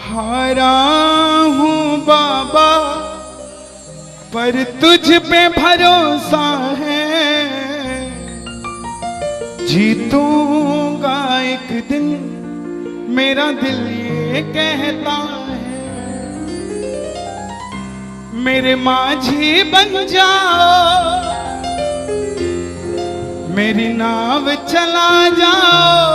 हारा हूँ बाबा पर तुझ पे भरोसा है, जीतूंगा एक दिन मेरा दिल ये कहता है। मेरे माझी बन जाओ, मेरी नाव चला जाओ,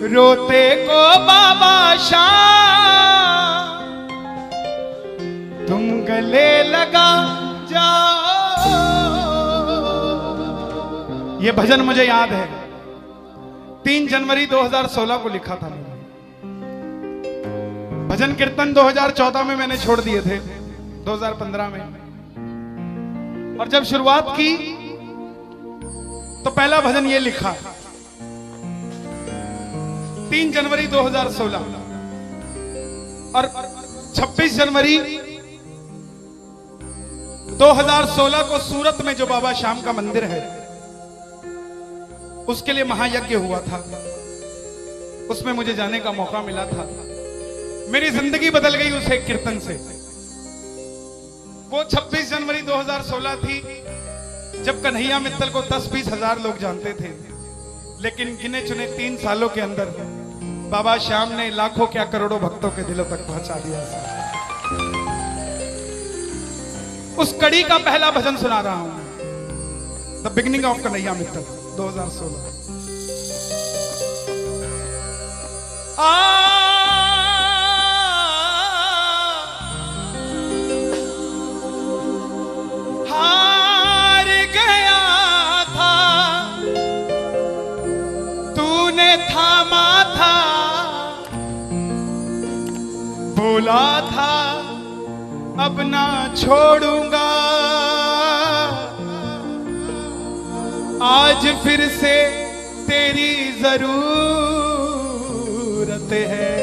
रोते को बाबा शाम तुम गले लगा जाओ। ये भजन मुझे याद है, 3 जनवरी 2016 को लिखा था मैंने। भजन कीर्तन 2014 में मैंने छोड़ दिए थे, 2015 में। और जब शुरुआत की तो पहला भजन ये लिखा 3 जनवरी 2016। और 26 जनवरी 2016 को सूरत में जो बाबा श्याम का मंदिर है उसके लिए महायज्ञ हुआ था, उसमें मुझे जाने का मौका मिला था। मेरी जिंदगी बदल गई उस एक कीर्तन से। वो 26 जनवरी 2016 थी जब कन्हैया मित्तल को 10-20 हजार लोग जानते थे, लेकिन गिने चुने 3 सालों के अंदर बाबा श्याम ने लाखों क्या करोड़ों भक्तों के दिलों तक पहुंचा दिया। उस कड़ी का पहला भजन सुना रहा हूं, the beginning of Kanhaiya Mittal 2016। हार गया था तूने थामा था, बोला था अब ना छोड़ूंगा, आज फिर से तेरी जरूरत है,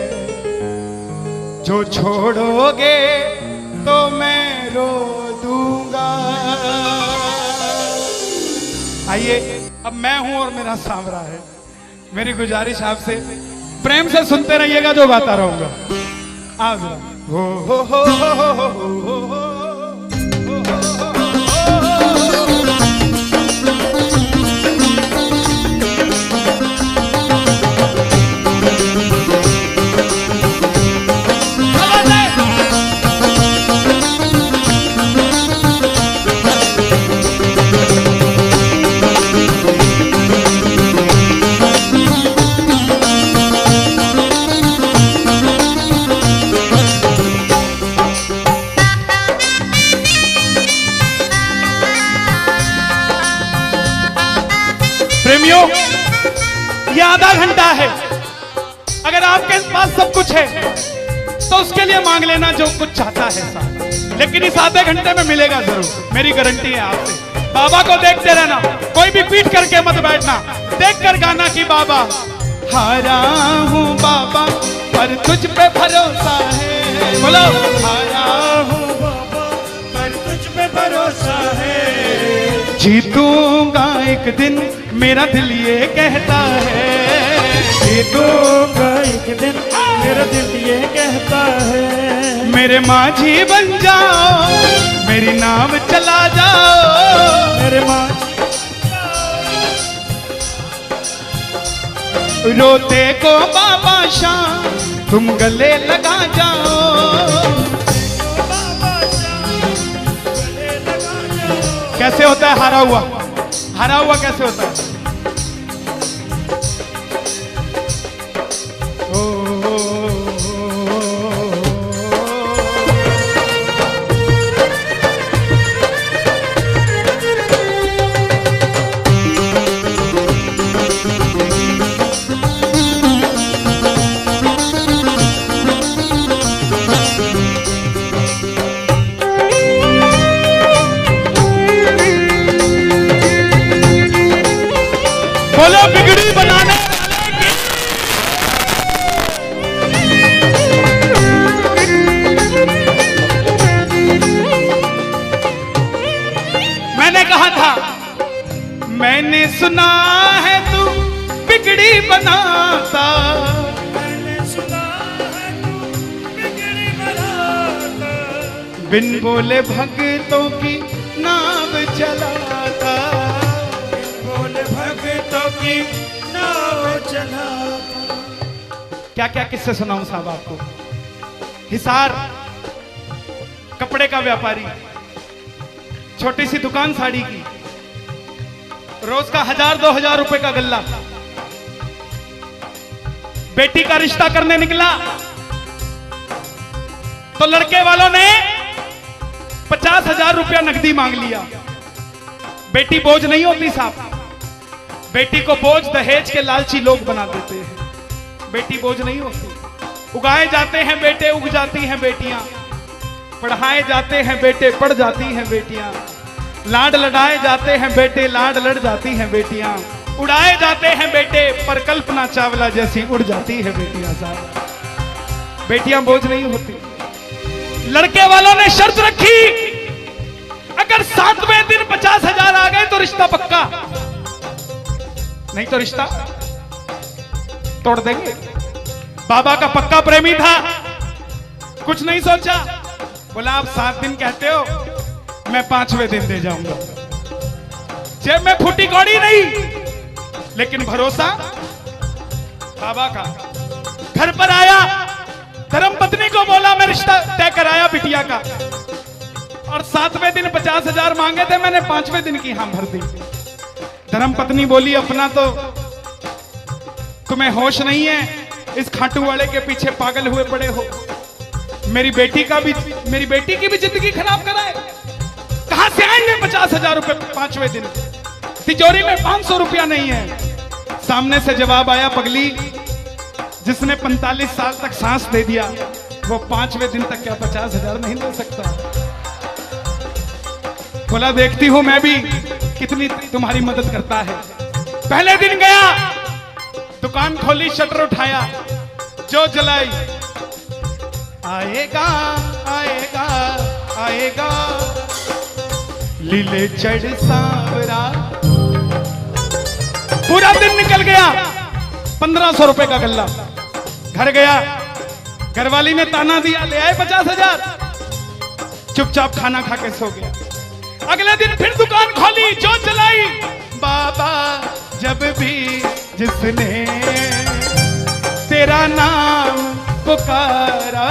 जो छोड़ोगे तो मैं रो दूंगा। आइए, अब मैं हूं और मेरा सांवरा है। मेरी गुजारिश आपसे प्रेम से सुनते रहिएगा, जो गाता रहूंगा। आज हो हो हो हो हो हो हो हो। प्रेमियों, ये आधा घंटा है। अगर आपके पास सब कुछ है तो उसके लिए मांग लेना जो कुछ चाहता है साहब, लेकिन इस आधे घंटे में मिलेगा जरूर, मेरी गारंटी है आपसे। बाबा को देखते रहना, कोई भी पीठ करके मत बैठना, देख कर गाना कि बाबा हारा हूँ बाबा पर तुझ पे भरोसा है। बोलो हारा हूँ बाबा पर तुझ पे भरोसा है, जीतूंगा एक दिन मेरा दिल ये कहता है, जीतूंगा एक दिन मेरा दिल ये कहता है। मेरे माझी बन जाओ, मेरी नाव चला जाओ, मेरे माझी रोते को बाबा शाम तुम गले लगा जाओ। कैसे होता है हारा हुआ? हारा हुआ कैसे होता है? बोलो बिगड़ी बनाने मैंने कहा था, मैंने सुना है तू बिगड़ी बनाता, मैंने सुना बिन बोले भक्तों की नाव चलाता, बोले भक्तों की नाव चलाता। क्या क्या किस्से सुनाऊं साहब आपको। हिसार कपड़े का व्यापारी, छोटी सी दुकान साड़ी की, रोज का 1000-2000 रुपए का गल्ला। बेटी का रिश्ता करने निकला तो लड़के वालों ने 50,000 रुपया नकदी मांग लिया। बेटी बोझ नहीं होती साहब, बेटी को बोझ दहेज के लालची लोग बना देते हैं। बेटी बोझ नहीं होती। उगाए जाते हैं बेटे, उग जाती हैं बेटियां। पढ़ाए जाते हैं बेटे, पढ़ जाती हैं बेटियां। लाड लड़ाए जाते हैं बेटे, लाड लड़ जाती हैं बेटियां। उड़ाए जाते हैं बेटे, पर कल्पना चावला जैसी उड़ जाती है बेटियां साहब। बेटियां बोझ नहीं होती। लड़के वालों ने शर्त रखी, अगर 7वें दिन 50,000 आ गए तो रिश्ता पक्का, नहीं तो रिश्ता तोड़ देंगे। बाबा का पक्का प्रेमी था, कुछ नहीं सोचा, बोला आप 7 दिन कहते हो, मैं 5वें दिन दे जाऊंगा। जेब में फूटी कौड़ी नहीं, लेकिन भरोसा बाबा का। घर पर आया, धर्मपत्नी को बोला मैं रिश्ता तय कराया बिटिया का, और 7वें दिन 50,000 मांगे थे, मैंने 5वें दिन की हां भर दी। धर्मपत्नी बोली अपना तो तुम्हें होश नहीं है, इस खाटू वाले के पीछे पागल हुए पड़े हो। मेरी बेटी की भी जिंदगी खराब कराए। कहां से आएंगे 50,000 रुपए 5वें दिन? तिजोरी में 500 रुपया नहीं है। सामने से जवाब आया, पगली जिसने 45 साल तक सांस दे दिया, वो 5वें दिन तक क्या 50,000 नहीं दे सकता? बोला देखती हूं मैं भी कितनी तुम्हारी मदद करता है। पहले दिन गया, दुकान खोली, शटर उठाया, जो जलाई, आएगा आएगा आएगा लीले चढ़ सांवरा। पूरा दिन निकल गया, 1500 रुपए का गल्ला। घर गया, घरवाली ने ताना दिया, ले आए 50,000। चुपचाप खाना खा के सो गया। अगले दिन फिर दुकान खोली, जो चलाई, बाबा जब भी जिसने तेरा नाम पुकारा,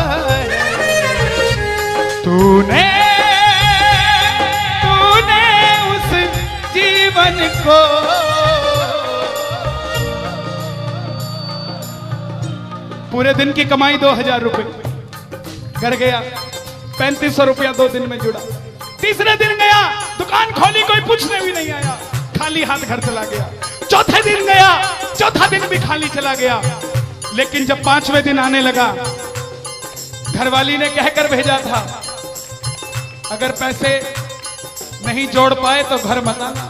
तूने उस जीवन को पूरे दिन की कमाई 2000 रुपए। घर गया, 3500 रुपया 2 दिन में जुड़ा। तीसरे दिन गया, दुकान खोली, कोई पूछने भी नहीं आया, खाली हाथ घर चला गया। चौथे दिन गया, चौथा दिन भी खाली चला गया। लेकिन जब 5वें दिन आने लगा, घरवाली ने कहकर भेजा था, अगर पैसे नहीं जोड़ पाए तो घर मत आना।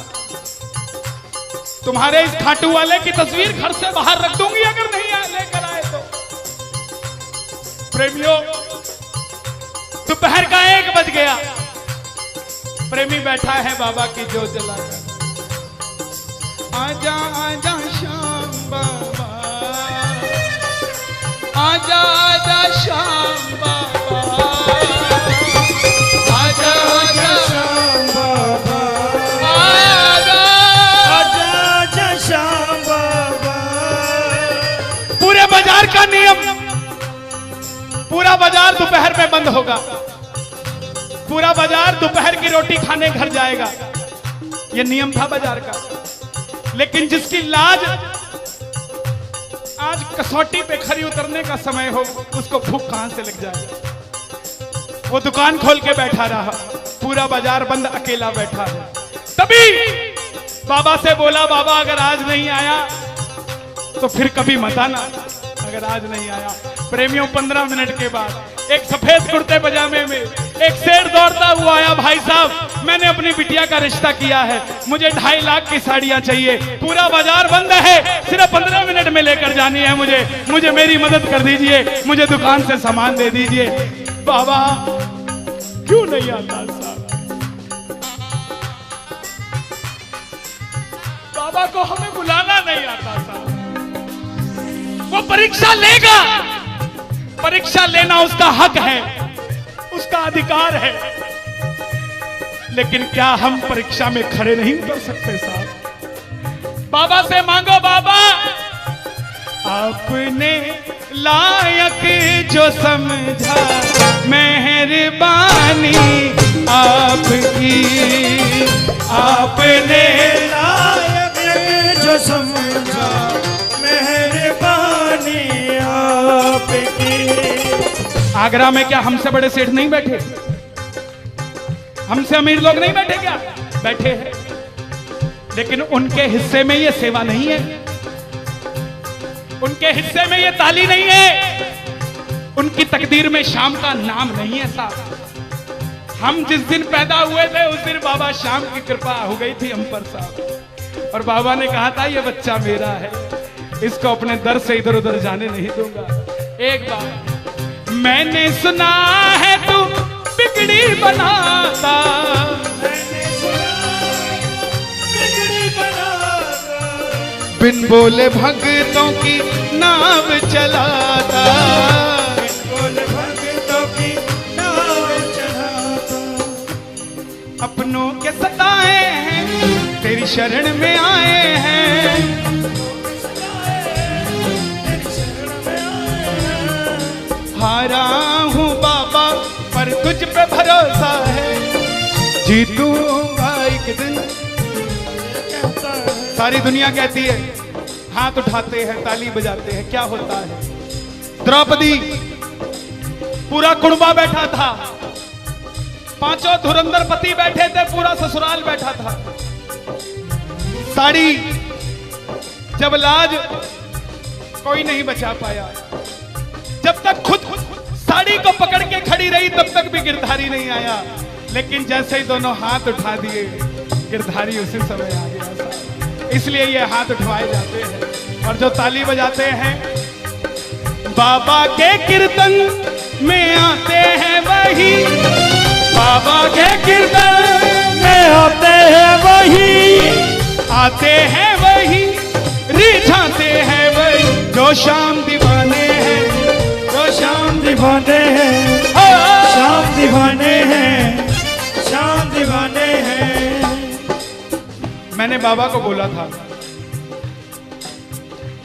तुम्हारे इस खाटू वाले की तस्वीर घर से बाहर रख दूंगी अगर नहीं लेकर आए तो। प्रेमियों, दोपहर का 1 बज गया, प्रेमी बैठा है बाबा की जोत जलाकर। आजा आजा श्याम बाबा, आजा आजा श्याम बाबा, आजा आजा श्याम बाबा, आजा आजा श्याम बाबा। पूरे बाजार का नियम, पूरा बाजार दोपहर में बंद होगा। पूरा बाजार दोपहर की रोटी खाने घर जाएगा। यह नियम था बाजार का। लेकिन जिसकी लाज आज कसौटी पे खरी उतरने का समय हो, उसको भूख कहां से लग जाए। वो दुकान खोल के बैठा रहा, पूरा बाजार बंद, अकेला बैठा है। तभी बाबा से बोला, बाबा अगर आज नहीं आया तो फिर कभी मत आना, अगर आज नहीं आया। प्रेमियों, 15 मिनट के बाद एक सफेद कुर्ते पजामे में एक शेर दौड़ता हुआ आया, भाई साहब मैंने अपनी बिटिया का रिश्ता किया है, मुझे 2.5 लाख की साड़ियां चाहिए, पूरा बाजार बंद है, सिर्फ 15 मिनट में लेकर जानी है मुझे मेरी मदद कर दीजिए, मुझे दुकान से सामान दे दीजिए। बाबा क्यों नहीं आता साहब? बाबा को हमें बुलाना नहीं आता साहब। वो परीक्षा लेगा, परीक्षा लेना उसका हक है, उसका अधिकार है, लेकिन क्या हम परीक्षा में खड़े नहीं उतर सकते साहब? बाबा से मांगो, बाबा आपने लायक जो समझा, मेहरबानी आपकी, आपने लायक जो समझा, मेहरबानी आपकी। आगरा में क्या हमसे बड़े सेठ नहीं बैठे? हमसे अमीर लोग नहीं बैठे क्या? बैठे हैं, लेकिन उनके हिस्से में ये सेवा नहीं है, उनके हिस्से में ये ताली नहीं है, उनकी तकदीर में शाम का नाम नहीं है साहब। हम जिस दिन पैदा हुए थे उस दिन बाबा शाम की कृपा हो गई थी हम पर साहब, और बाबा ने कहा था ये बच्चा मेरा है, इसको अपने दर से इधर उधर जाने नहीं दूंगा। एक बार मैंने सुना है तू बिगड़ी बनाता, बिन बोले भक्तों की नाव चलाता, बिन बोले भक्तों की नाव चलाता। अपनों के सताए हैं तेरी शरण में आए हैं, हारा हूँ बाबा पर तुझ पे भरोसा है, जीतूंगा एक दिन। सारी दुनिया कहती है, हाथ उठाते हैं, ताली बजाते हैं, क्या होता है? द्रौपदी पूरा कुणबा बैठा था, पांचों धुरंधर पति बैठे थे, पूरा ससुराल बैठा था। साड़ी जब लाज कोई नहीं बचा पाया, जब तक खुद साड़ी को पकड़ के खड़ी रही तब तक भी गिरधारी नहीं आया, लेकिन जैसे ही दोनों हाथ उठा दिए गिरधारी उसी समय आ गया। इसलिए ये हाथ उठवाए जाते हैं, और जो ताली बजाते हैं बाबा के कीर्तन में आते हैं वही, बाबा के कीर्तन में आते हैं वही, आते हैं वही, रिझाते हैं वही, जो शाम दीवाने हैं, जो शाम दीवाने हैं, शाम दीवाने हैं, शाम दीवाने हैं। मैंने बाबा को बोला था,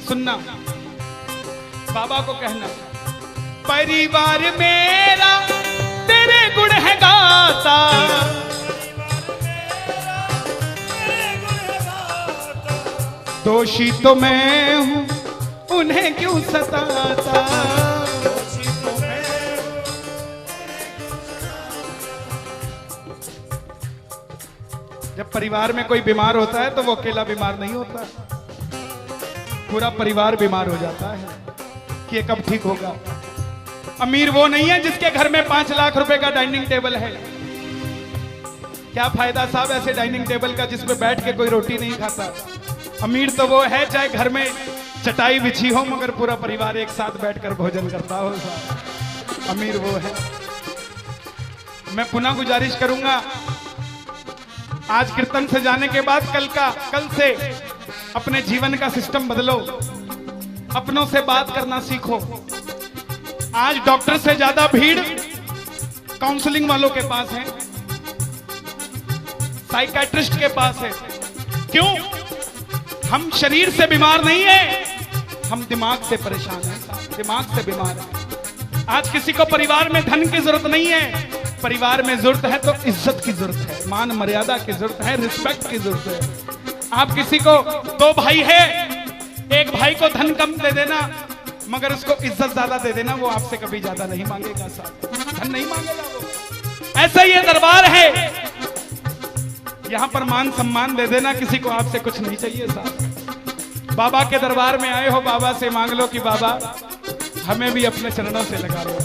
सुनना, बाबा को कहना, परिवार मेरा तेरे गुण है गाता, दोषी तो मैं हूं उन्हें क्यों सताता, जब परिवार में कोई बीमार होता है तो वो अकेला बीमार नहीं होता, पूरा परिवार बीमार हो जाता है कि ये कब ठीक होगा। अमीर वो नहीं है जिसके घर में 5 लाख रुपए का डाइनिंग टेबल है, क्या फायदा साहब ऐसे डाइनिंग टेबल का जिसपे बैठ के कोई रोटी नहीं खाता। अमीर तो वो है चाहे घर में चटाई बिछी हो मगर पूरा परिवार एक साथ बैठकर भोजन करता हो साहब, अमीर वो है। मैं पुनः गुजारिश करूंगा, आज कीर्तन से जाने के बाद कल से अपने जीवन का सिस्टम बदलो, अपनों से बात करना सीखो। आज डॉक्टर से ज्यादा भीड़ काउंसलिंग वालों के पास है, साइकियाट्रिस्ट के पास है। क्यों? हम शरीर से बीमार नहीं है, हम दिमाग से परेशान हैं, दिमाग से बीमार हैं। आज किसी को परिवार में धन की जरूरत नहीं है, परिवार में जरूरत है तो इज्जत की जरूरत है, मान मर्यादा की जरूरत है, रिस्पेक्ट की जरूरत है। आप किसी को 2 भाई है, एक भाई को धन कम दे देना मगर उसको इज्जत ज्यादा दे देना, वो आपसे कभी ज्यादा नहीं मांगेगा साहब, धन नहीं मांगेगा वो। ऐसा ये दरबार है, यहां पर मान सम्मान दे देना, किसी को आपसे कुछ नहीं चाहिए साहब। बाबा के दरबार में आए हो, बाबा से मांग लो कि बाबा हमें भी अपने चरणों से लगा लो,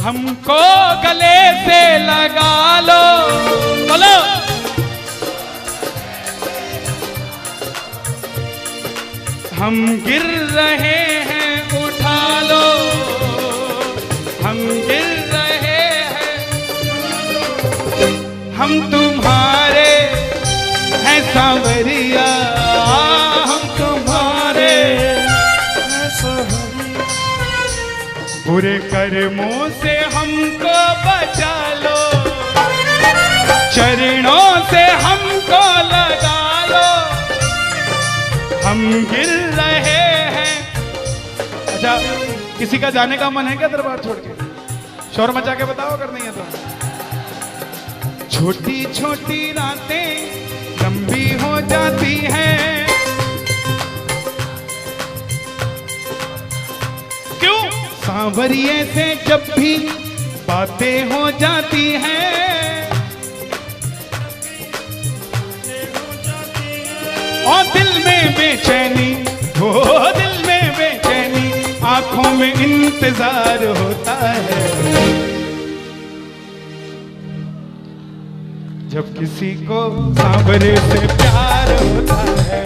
हमको गले से लगा लो, बोलो हम गिर रहे हैं उठा लो, हम गिर रहे हैं, हम तुम्हारे हैं सांवरिया, हम तुम्हारे हैं सांवरिया। बुरे कर्मों से हमको बचा लो, चरणों से हमको लगा लो, हम गिर रहे हैं। अच्छा, किसी का जाने का मन है क्या दरबार छोड़ के? शोर मचा के बताओ अगर नहीं है तो। छोटी छोटी रातें लंबी हो जाती हैं, क्यों? सांवरिये से जब भी बातें हो जाती हैं, और दिल में बेचैनी, हो दिल में बेचैनी, आंखों में इंतजार होता है। जब किसी को सांवरे से प्यार होता है,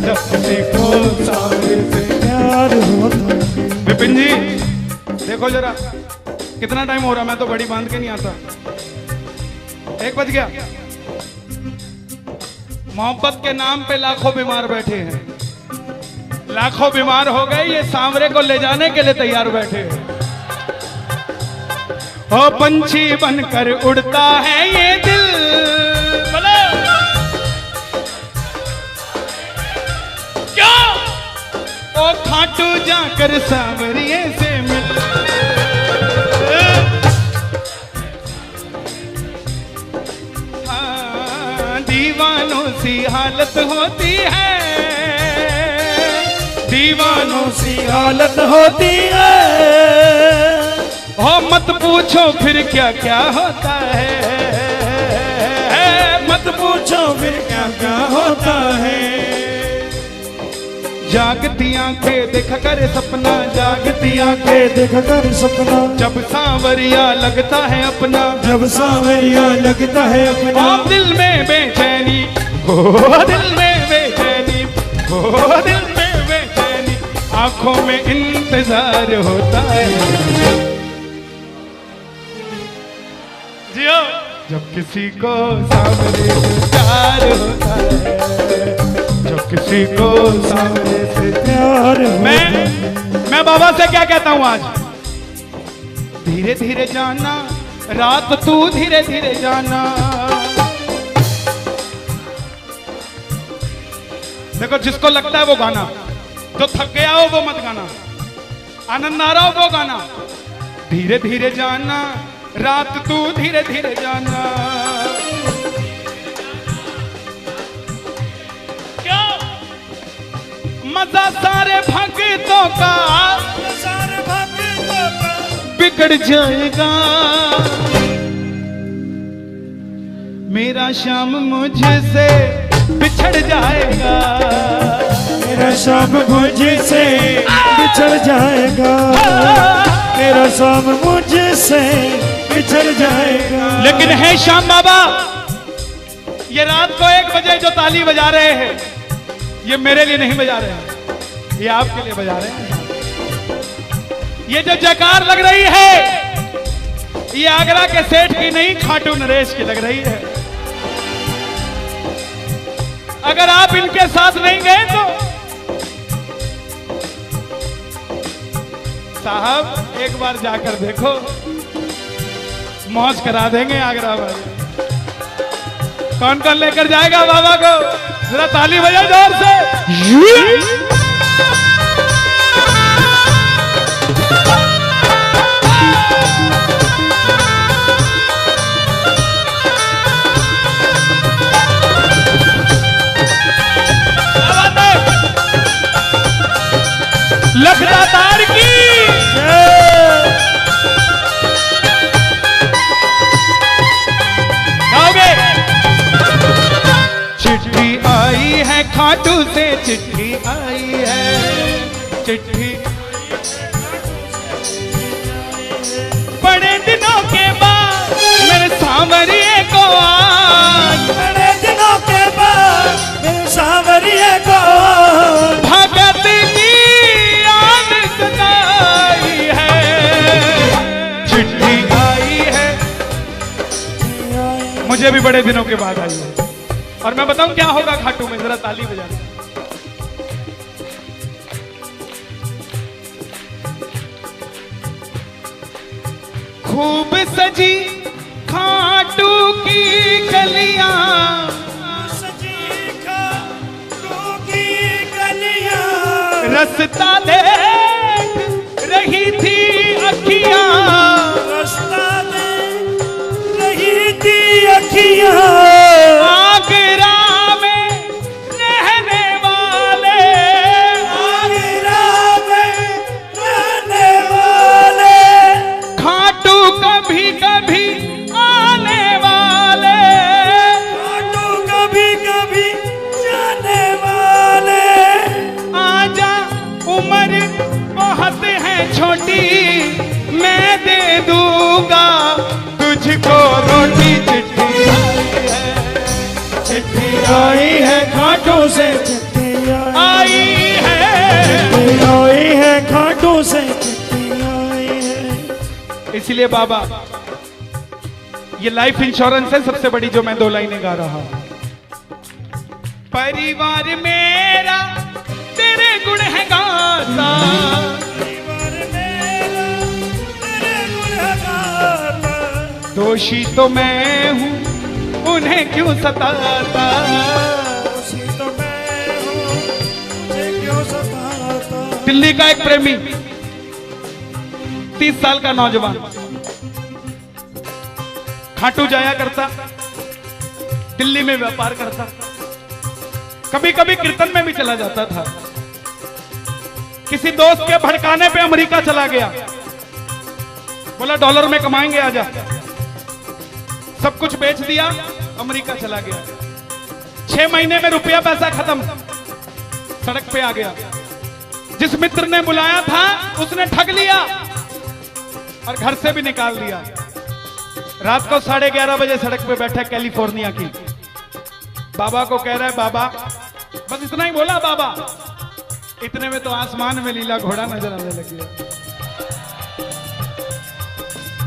जब किसी को सांवरे से प्यार होता है। विपिन जी देखो जरा कितना टाइम हो रहा, मैं तो बड़ी बांध के नहीं आता। 1 बज गया। मोहब्बत के नाम पे लाखों बीमार बैठे हैं, लाखों बीमार हो गए, ये सांवरे को ले जाने के लिए तैयार बैठे हैं। ओ पंछी बनकर उड़ता है ये दिल, बोलो क्या? ओ खाटू जाकर सांवरिये से मिल, दीवानों सी हालत होती है, दीवानों सी हालत होती है। हो मत पूछो फिर क्या क्या होता है, मत पूछो फिर क्या क्या होता है। जागती आंखें देख कर सपना, जागती आंखें देख कर सपना, जब सांवरिया लगता है अपना, जब सांवरिया लगता है अपना। दिल में बेचैनी, हो दिल में बेचैनी, हो दिल में बेचैनी, आंखों में इंतजार होता है। जियो जब किसी को सांवरे से प्यार होता है, जब किसी को सांवरे से प्यार होता है। मैं बाबा से क्या कहता हूं आज? धीरे धीरे जाना, रात तू धीरे धीरे जाना। देखो जिसको लगता है वो गाना, जो थक गया हो वो मत गाना, आनंद आ रहा हो वो गाना। धीरे धीरे जाना, रात तू धीरे धीरे जाना। क्या मजा सारे भक्तों का, सारे भक्तों का बिगड़ जाएगा। मेरा श्याम मुझसे बिछड़ जाएगा, मेरा शाम मुझसे बिछड़ जाएगा, मेरा शाम मुझसे बिछड़ जाएगा। लेकिन है श्याम बाबा, ये रात को 1 बजे जो ताली बजा रहे हैं, ये मेरे लिए नहीं बजा रहे हैं, ये आपके लिए बजा रहे हैं। ये जो जयकार लग रही है, ये आगरा के सेठ की नहीं, खाटू नरेश की लग रही है। अगर आप इनके साथ नहीं गए तो साहब एक बार जाकर देखो, मौज करा देंगे आगरा वाले। कौन कौन लेकर जाएगा बाबा को? जरा ताली बजाओ जोर से। लखदातार की गाओगे? चिट्ठी आई है खाटू से, चिट्ठी आई है, चिट्ठी बड़े दिनों के बाद मेरे सांवरिये को आज, बड़े दिनों के बाद मेरे सांवरिये को भगत की याद सताई है। चिट्ठी आई है, मुझे भी बड़े दिनों के बाद आई है। और मैं बताऊं क्या होगा खाटू में, जरा ताली बजाना। खूब सजी खाटू की गलियां, सजी खाटू की गलियां, रास्ता देख रही थी अखियां, रास्ता देख रही थी अखियां, आगरा में रहने वाले, आगरा में रहने वाले, खाटू कभी कभी आने वाले, खाटू कभी कभी जाने वाले, आजा उम्र बहुत है छोटी, मैं दे दूंगा तुझको रोटी। चिट्ठी आई है खाटू से, चिट्ठी आई है, आई है खाटू से, चिट्ठी आई है। इसलिए बाबा ये लाइफ इंश्योरेंस है सबसे बड़ी जो मैं 2 लाइनें गा रहा हूं। परिवार मेरा तेरे गुण है गाता, परिवार मेरा तेरे गुण है गाता, दोषी तो मैं हूं उन्हें क्यों सताता, दोषी तो मैं हूं मुझे क्यों सताता। दिल्ली का एक प्रेमी 30 साल का नौजवान खाटू जाया करता, दिल्ली में व्यापार करता, कभी कभी कीर्तन में भी चला जाता था। किसी दोस्त के भड़काने पे अमेरिका चला गया, बोला डॉलर में कमाएंगे आजा, सब कुछ बेच दिया, अमेरिका चला गया। 6 महीने में रुपया पैसा खत्म, सड़क पे आ गया। जिस मित्र ने बुलाया था उसने ठग लिया और घर से भी निकाल दिया। रात को 11:30 बजे सड़क पे बैठा कैलिफोर्निया की, बाबा को कह रहा है बाबा, बस इतना ही बोला बाबा, इतने में तो आसमान में लीला घोड़ा नजर आने लग गया।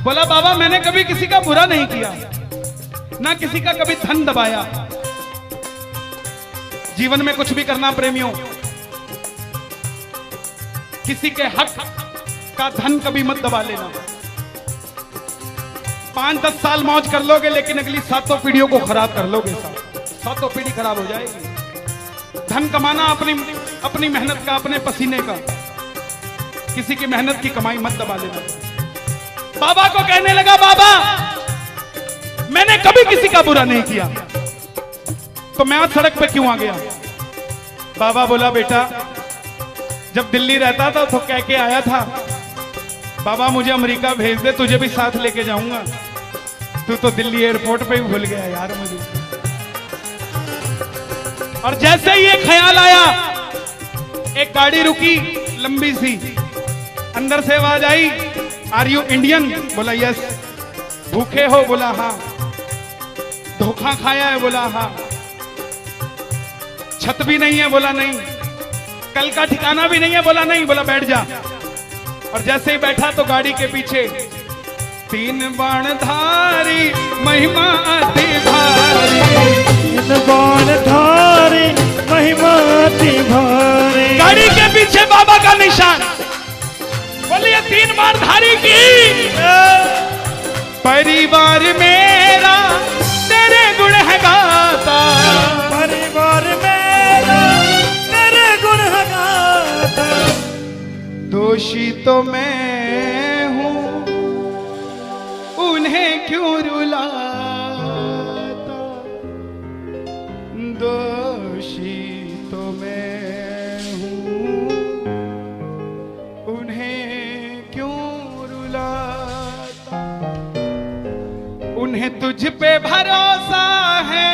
बोला बाबा मैंने कभी किसी का बुरा नहीं किया, ना किसी का कभी धन दबाया, जीवन में कुछ भी करना प्रेमियों, किसी के हक का धन कभी मत दबा लेना। 5-10 साल मौज कर लोगे लेकिन अगली 7 पीढ़ियों को खराब कर लोगे, 7 पीढ़ी खराब हो जाएगी। धन कमाना अपनी मेहनत का, अपने पसीने का, किसी की मेहनत की कमाई मत दबा लेना। बाबा को कहने लगा बाबा मैंने कभी किसी का बुरा नहीं किया, तो मैं आज सड़क पे क्यों आ गया। बाबा बोला बेटा जब दिल्ली रहता था तो कह के आया था बाबा मुझे अमेरिका भेज दे, तुझे भी साथ लेके जाऊंगा, तू तो दिल्ली एयरपोर्ट पे ही भूल गया यार मुझे। और जैसे ही ये ख्याल आया एक गाड़ी रुकी लंबी सी, अंदर से आवाज आई आर यू इंडियन, बोला यस। भूखे हो, बोला हाँ। धोखा खाया है, बोला हाँ। छत भी नहीं है, बोला नहीं। कल का ठिकाना भी नहीं है, बोला नहीं। बोला बैठ जा। और जैसे ही बैठा तो गाड़ी के पीछे 3 बाणधारी महिमा अति भारी, 3 बाणधारी महिमा अति भारी, गाड़ी के पीछे बाबा का निशान। बोलिए 3 बाणधारी की। परिवार मेरा तेरे गुण है गाता, परिवार मेरा तेरे गुण है गाता, दोषी तो मैं हूं उन्हें क्यों रुलाता, दोषी तो मैं हूं उन्हें क्यों रुलाता। उन्हें तुझ पे भरोसा है,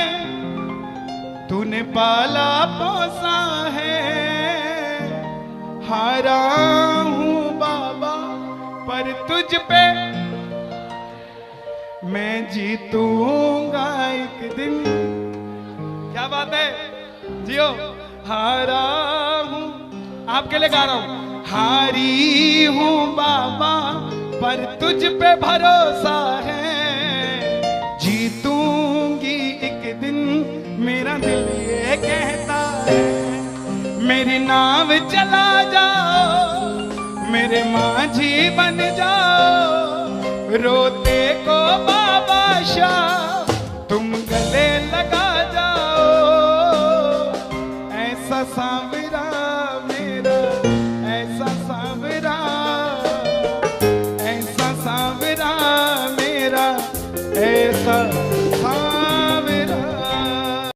तूने पाला पोसा है, हारा हूं बाबा पर तुझ पे मैं जीतूंगा एक दिन। क्या बात है, जियो। हारा हूं, आपके लिए गा रहा हूं। हारी हूं बाबा पर तुझ पे भरोसा है, जीतूंगी एक दिन मेरा दिल ये कहता है। मेरी नाव चला जाओ, मेरे माझी बन जाओ, रोते को बाबा शाह तुम गले लगा जाओ, ऐसा सांवरा